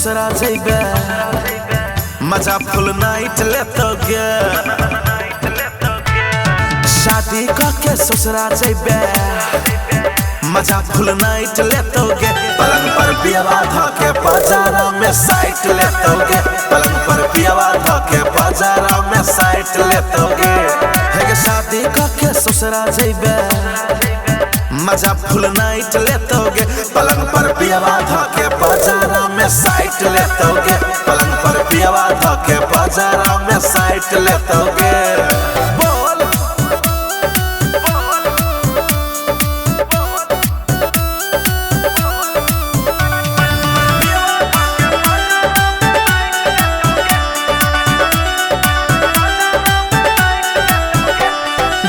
ससुरा जइबे मजा फुल नाइट लेतोगे शादी करके ससुरा जइबे मजा फुल नाइट लेतोगे पलंग पर पियावा धके बाजारा में साइट लेतोगे पलंग पर पियावा धके बाजारा में साइट लेतोगे हे शादी करके ससुरा जइबे मजा फुल नाइट लेतोगे पलंग पर पियावा धके बाजारा में साइट लेतोगे पलंग पर पियावा धके बाजारा में साइट लेतोगे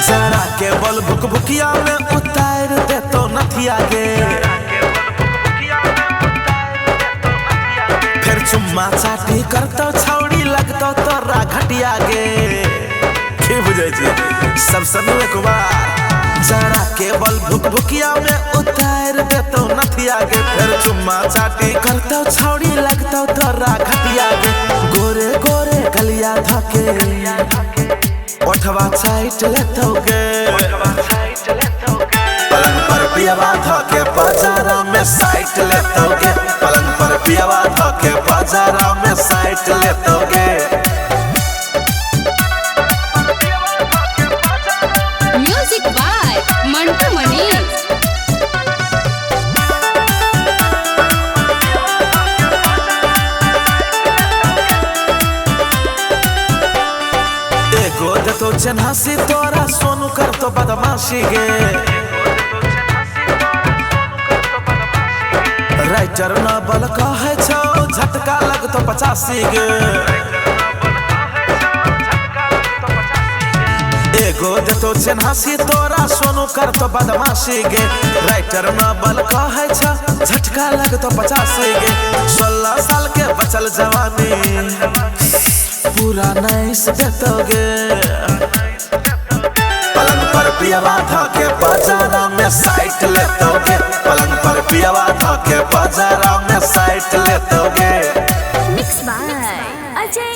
जरा के बल भुक भुकिया में उतार दे तो नथिया गे फिर चुम्मा चाटी करतो छौड़ी लगतो तोरा घटिया गे की बुझै छी सब सब एक बार जरा के बल भुक भुकिया में उतार दे तो नथिया गे फिर चुम्मा चाटी करतो छौड़ी लगतो तोरा घटिया गे गोरे गोरे गलिया धके ओठवा साइट लेतोगे पलंग पर पियावा धके बाजारा में साइट लेतोगे पलंग पर पियावा धके बाजारा में साइट लेतोगे म्यूजिक बाय मंटू मनीष एगो देतो चन्हासी तोरा सोनू करतो बदमाशी गे राइटर न बल कहे छो झटका लगतो 85 गे एगो देतो चन्हासी तोरा सोनू करतो बदमाशी गे राइटर न बल कहे छो झटका लगतो 85 गे 16 साल के बचल जवानी पूरा नाइस देतोगे पलंग पर पियावा धके बाजारा में साइट लेतोगे पलंग पर पियावा धके बाजारा में साइट लेतोगे मिक्स बाय अजय